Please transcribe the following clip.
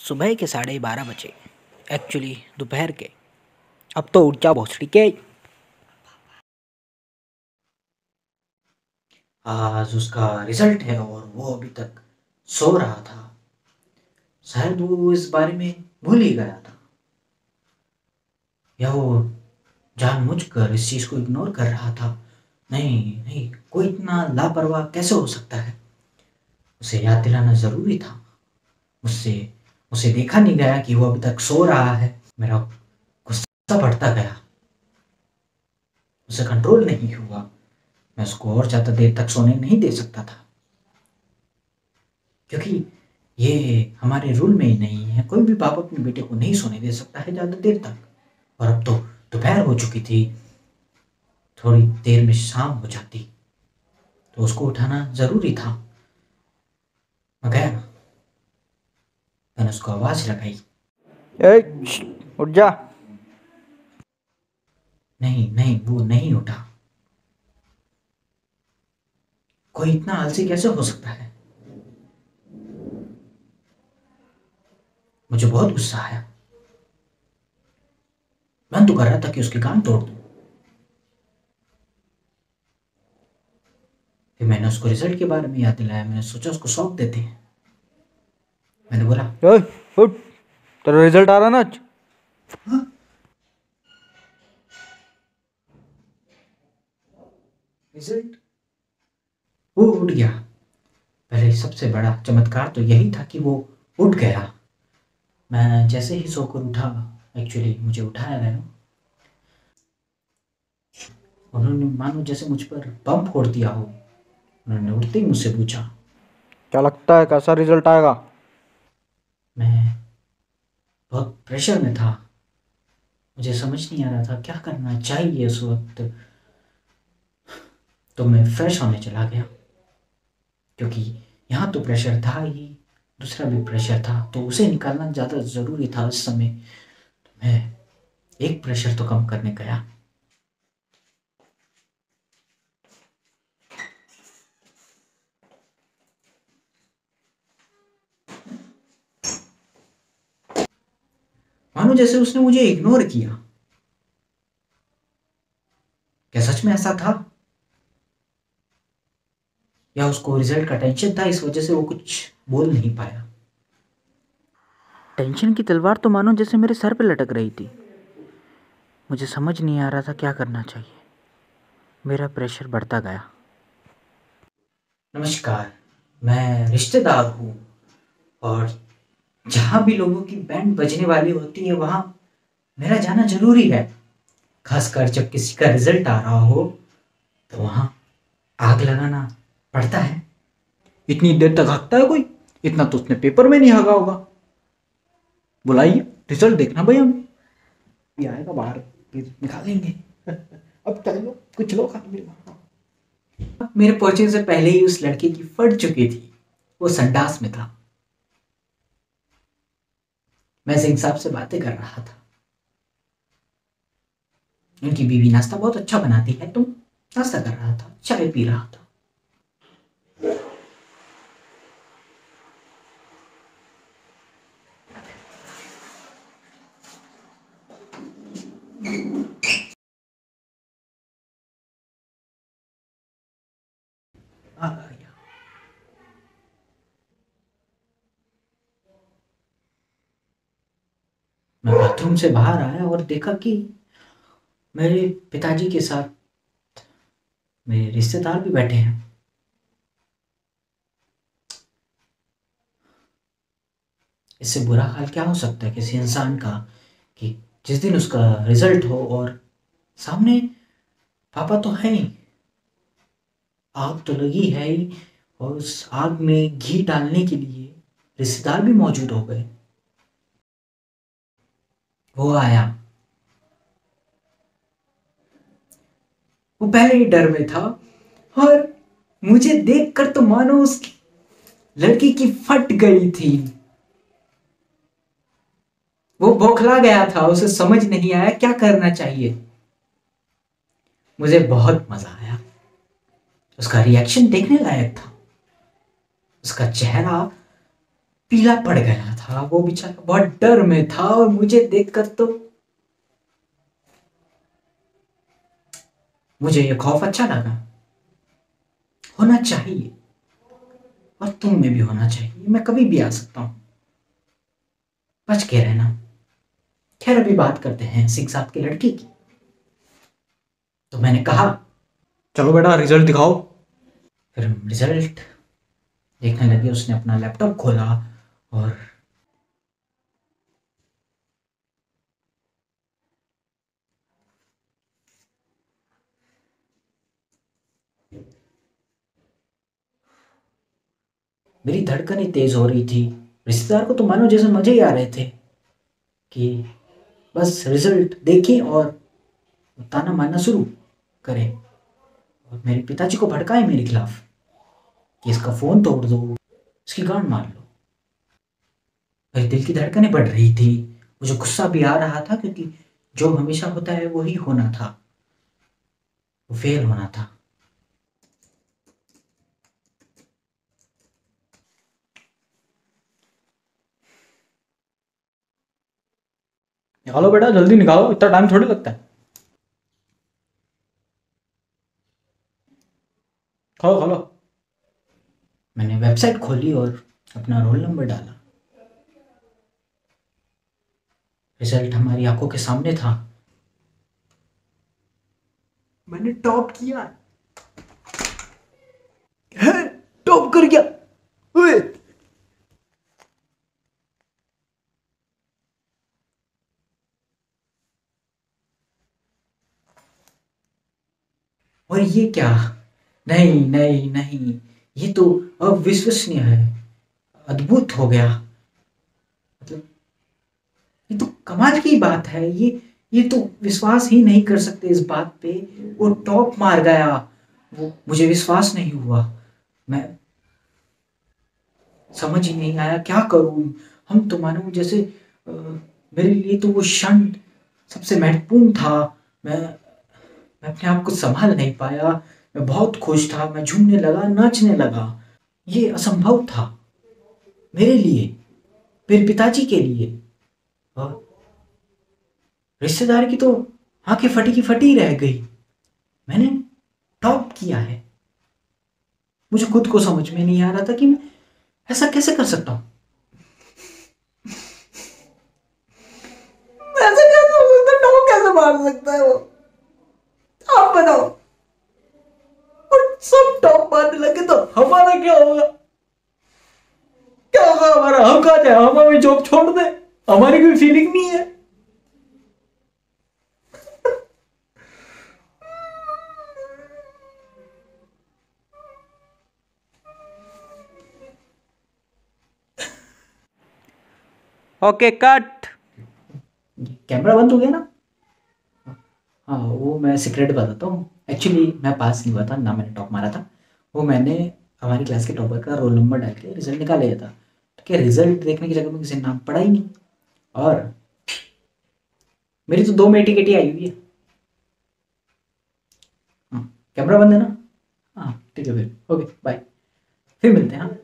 सुबह के 12:30 बजे, एक्चुअली दोपहर के। अब तो उठ जा भोसड़ी के। आज उसका रिजल्ट है और वो अभी तक सो रहा था। शायद वो इस बारे में भूल ही गया था, या वो जानबूझकर इस चीज को इग्नोर कर रहा था। नहीं नहीं, कोई इतना लापरवाह कैसे हो सकता है। उसे याद दिलाना जरूरी था। मुझसे उसे देखा नहीं गया कि वो अभी तक सो रहा है। मेरा गुस्सा बढ़ता गया, उसे कंट्रोल नहीं हुआ। मैं उसको और ज्यादा देर तक सोने नहीं दे सकता था, क्योंकि ये हमारे रूल में ही नहीं है। कोई भी बाप अपने बेटे को नहीं सोने दे सकता है ज्यादा देर तक। और अब तो दोपहर हो चुकी थी, थोड़ी देर में शाम हो जाती, तो उसको उठाना जरूरी था। मैं गया ना, मैंने उसको आवाज लगाई, उठ जा। नहीं नहीं, वो नहीं उठा। कोई इतना आलसी कैसे हो सकता है। मुझे बहुत गुस्सा आया। मन तो कर रहा था कि उसके कान तोड़ दूं। फिर मैंने उसको रिजल्ट के बारे में याद दिलाया। मैंने सोचा उसको सौंप देते हैं। मैंने बोला, उठ, तेरा रिजल्ट आ रहा ना आज। हाँ? रिजल्ट? वो उठ गया। पहले सबसे बड़ा चमत्कार तो यही था कि वो उठ गया। मैं जैसे ही सोकर उठा, एक्चुअली मुझे उठाया गया, उन्होंने मानो जैसे मुझ पर बम फोड़ दिया हो। उन्होंने उठते ही मुझसे पूछा। क्या लगता है कैसा रिजल्ट आएगा? मैं बहुत प्रेशर में था, मुझे समझ नहीं आ रहा था क्या करना चाहिए उस वक्त। तो मैं फ्रेश होने चला गया, क्योंकि यहाँ तो प्रेशर था ही, दूसरा भी प्रेशर था, तो उसे निकालना ज़्यादा ज़रूरी था उस समय। तो मैं एक प्रेशर तो कम करने गया। मानो जैसे उसने मुझे इग्नोर किया। क्या सच में ऐसा था, या उसको रिजल्ट का टेंशन था, इस वजह से वो कुछ बोल नहीं पाया। टेंशन की तलवार तो मानो जैसे मेरे सर पे लटक रही थी। मुझे समझ नहीं आ रहा था क्या करना चाहिए। मेरा प्रेशर बढ़ता गया। नमस्कार, मैं रिश्तेदार हूँ, और जहाँ भी लोगों की बैंड बजने वाली होती है वहाँ मेरा जाना जरूरी है। खासकर जब किसी का रिजल्ट आ रहा हो, तो वहाँ आग लगाना पड़ता है। इतनी देर तक हकता है कोई? इतना तो उसने पेपर में नहीं हगा होगा। बुलाइए, रिजल्ट देखना भाई। हम ये आएगा बाहर, फिर निकालेंगे। अब चलो, कुछ लोग मेरे पहुंचने से पहले ही उस लड़के की फट चुकी थी। वो संडास में था। मैं सिंह साहब से बातें कर रहा था। उनकी बीवी नाश्ता बहुत अच्छा बनाती है, तो नाश्ता कर रहा था, चाय पी रहा था। आ गया। मैं बाथरूम से बाहर आया और देखा कि मेरे पिताजी के साथ मेरे रिश्तेदार भी बैठे हैं। इससे बुरा हाल क्या हो सकता है किसी इंसान का, कि जिस दिन उसका रिजल्ट हो और सामने पापा तो है ही, आग तो लगी है ही, और उस आग में घी डालने के लिए रिश्तेदार भी मौजूद हो गए। वो आया। वो पहले ही डर में था, और मुझे देखकर तो मानो उस लड़की की फट गई थी। वो बौखला गया था, उसे समझ नहीं आया क्या करना चाहिए। मुझे बहुत मजा आया। उसका रिएक्शन देखने लायक था। उसका चेहरा पीला पड़ गया था। था वो बेचारा बहुत डर में था, और मुझे देखकर तो मुझे ये खौफ अच्छा लगा। होना चाहिए, और तुम में भी होना चाहिए। मैं कभी भी आ सकता हूँ, बच के रहना। खैर अभी बात करते हैं सिंह साहब की लड़की की। तो मैंने कहा चलो बेटा रिजल्ट दिखाओ। फिर हम रिजल्ट देखने लगे। उसने अपना लैपटॉप खोला और मेरी धड़कनें तेज हो रही थी। रिश्तेदार को तो मानो जैसे मजे ही आ रहे थे कि बस रिजल्ट देखें और ताना मारना शुरू करें, और मेरे पिताजी को भड़काए मेरे खिलाफ कि इसका फोन तोड़ दो, इसकी गांड मार लो। मेरे दिल की धड़कनें बढ़ रही थी। मुझे गुस्सा भी आ रहा था, क्योंकि जो हमेशा होता है वही होना था, वो फेल होना था। निकालो बेटा जल्दी निकालो, इतना टाइम थोड़ी लगता है। खाओ खा लो। मैंने वेबसाइट खोली और अपना रोल नंबर डाला। रिजल्ट हमारी आंखों के सामने था। मैंने टॉप किया है, टॉप कर गया। ओए! और ये क्या? नहीं नहीं नहीं, ये तो अविश्वसनीय है, अद्भुत हो गया। मतलब ये तो कमाल की बात है। ये तो विश्वास ही नहीं कर सकते इस बात पे। वो टॉप मार गया, वो मुझे विश्वास नहीं हुआ। मैं समझ ही नहीं आया क्या करूं। हम तो मानो जैसे मेरे लिए तो वो क्षण सबसे महत्वपूर्ण था। मैं अपने आप को संभाल नहीं पाया। मैं बहुत खुश था, मैं झूमने लगा, नाचने लगा। ये असंभव था मेरे लिए, मेरे पिताजी के लिए। और रिश्तेदार की तो आंखें फटी की फटी रह गई। मैंने टॉप किया है। मुझे खुद को समझ में नहीं आ रहा था कि मैं ऐसा कैसे कर सकता हूँ। ऐसा कैसे हो सकता है? टॉप कैसे मार सकता है वो? आप बताओ। और सब टॉप मारने लगे तो हमारा क्या होगा? क्या होगा हमारा? हम कहा जाए, हम हमें जॉब छोड़ दे, हमारी कोई फीलिंग नहीं है। Okay cut. कैमरा बंद हो गया ना? हाँ, वो मैं सीक्रेट बताता हूँ। एक्चुअली मैं पास नहीं हुआ था, ना मैंने टॉप मारा था। वो मैंने हमारी क्लास के टॉपर का रोल नंबर डाल के रिजल्ट निकाल लिया था। ठीक है, रिजल्ट देखने की जगह में किसी ने नाम पढ़ा ही नहीं। और मेरी तो 2 में टिकट आई हुई है। हाँ, कैमरा बंद है ना? हाँ ठीक है, फिर ओके बाय, फिर मिलते हैं। हाँ।